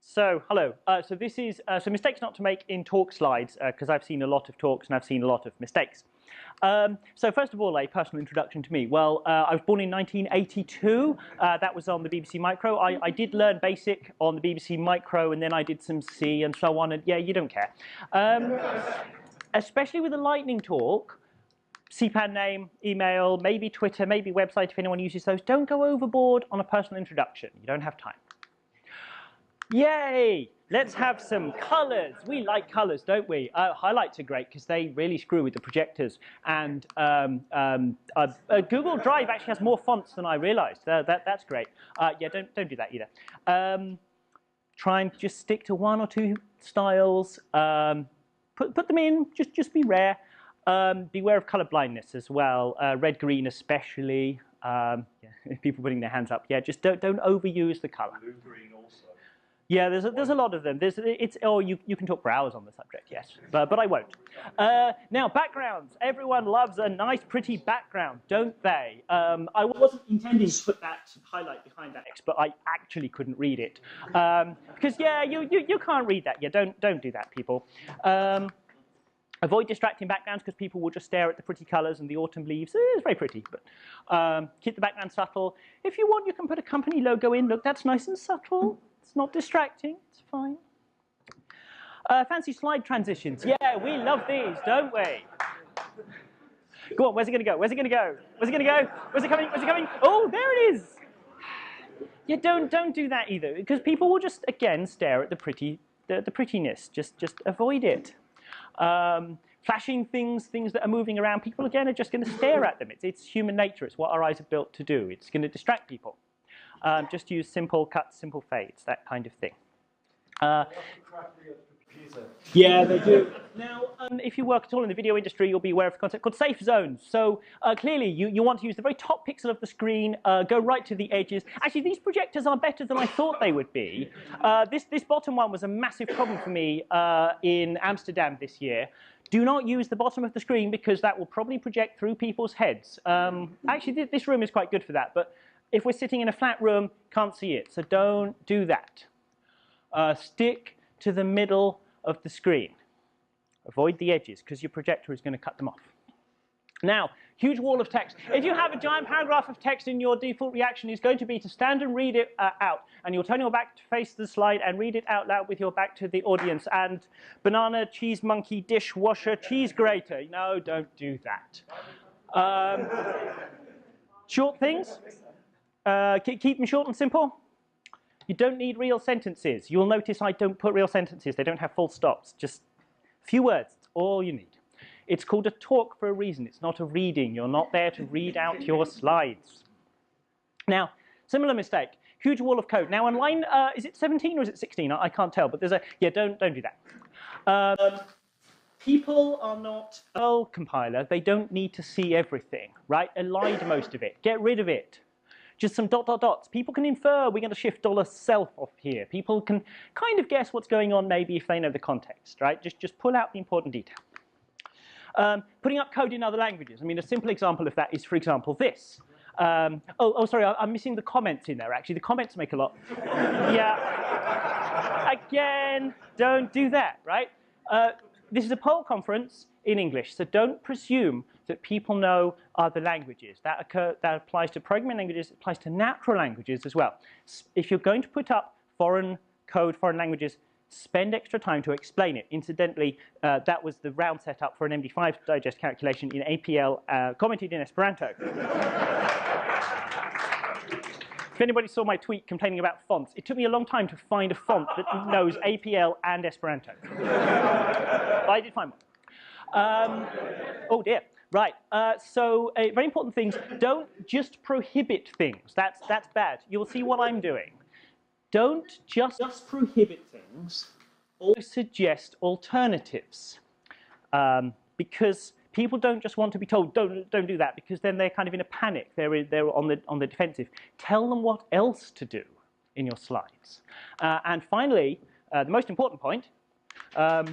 So, hello. So this is mistakes not to make in talk slides, because I've seen a lot of talks and I've seen a lot of mistakes. So first of all, a personal introduction to me. Well, I was born in 1982. That was on the BBC Micro. I did learn BASIC on the BBC Micro, and then I did some C and so on. And yeah, you don't care. Especially with a lightning talk, CPAN name, email, maybe Twitter, maybe website if anyone uses those. Don't go overboard on a personal introduction. You don't have time. Yay! Let's have some colors. We like colors, don't we? Highlights are great because they really screw with the projectors. And Google Drive actually has more fonts than I realized. That's great. Yeah, don't do that either. Try and just stick to one or two styles. Put them in. Just be rare. Beware of color blindness as well. Red, green, especially. Yeah, people putting their hands up. Yeah, just don't overuse the color. Blue, green also. Yeah, there's a lot of them. You can talk for hours on the subject, yes, but I won't. Now, backgrounds. Everyone loves a nice, pretty background, don't they? I wasn't intending to put that highlight behind that text, but I actually couldn't read it because yeah, you can't read that. Yeah, don't do that, people. Avoid distracting backgrounds because people will just stare at the pretty colors and the autumn leaves. It's very pretty, but keep the background subtle. If you want, you can put a company logo in. Look, that's nice and subtle. It's not distracting. It's fine. Fancy slide transitions. Yeah, we love these, don't we? Go on, where's it going to go? Where's it going to go? Where's it going to go? Where's it coming? Where's it coming? Oh, there it is. Yeah, don't do that either, because people will just, again, stare at the prettiness. Just avoid it. Flashing things that are moving around, people, again, are just going to stare at them. It's human nature. It's what our eyes are built to do. It's going to distract people. Just use simple cuts, simple fades, that kind of thing. Yeah, they do. Now, if you work at all in the video industry, you'll be aware of a concept called safe zones. So clearly, you want to use the very top pixel of the screen, go right to the edges. Actually, these projectors are better than I thought they would be. This bottom one was a massive problem for me in Amsterdam this year. Do not use the bottom of the screen because that will probably project through people's heads. Actually, this room is quite good for that, but if we're sitting in a flat room, can't see it. So don't do that. Stick to the middle of the screen. Avoid the edges because your projector is going to cut them off. Now, huge wall of text. If you have a giant paragraph of text in your default reaction is going to be to stand and read it out. And you'll turn your back to face the slide and read it out loud with your back to the audience. And banana, cheese monkey, dishwasher, cheese grater. No, don't do that. Short things. Keep them short and simple. You don't need real sentences. You'll notice I don't put real sentences. They don't have full stops. Just a few words. That's all you need. It's called a talk for a reason. It's not a reading. You're not there to read out your slides. Now, similar mistake. Huge wall of code. Now, on line, is it 17 or is it 16? I can't tell. But there's a, yeah, don't do that. People are not a Perl compiler. They don't need to see everything, right? Elide most of it. Get rid of it. Just some ... People can infer. We're going to shift $self off here. People can kind of guess what's going on maybe if they know the context, right? Just pull out the important detail. Putting up code in other languages. I mean, a simple example of that is, for example, this. Sorry, I'm missing the comments in there, actually. The comments make a lot. Yeah. Again, don't do that, right? This is a Perl conference in English, so don't presume that people know other languages. That applies to programming languages. It applies to natural languages as well. If you're going to put up foreign code, foreign languages, spend extra time to explain it. Incidentally, that was the round setup for an MD5 digest calculation in APL, commented in Esperanto. If anybody saw my tweet complaining about fonts, it took me a long time to find a font that knows APL and Esperanto. But I did find one. Oh dear. Right. So very important things. Don't just prohibit things. That's bad. You'll see what I'm doing. Don't just prohibit things. Also suggest alternatives, because people don't just want to be told don't do that, because then they're kind of in a panic. They're on the defensive. Tell them what else to do in your slides. And finally, the most important point. Oh.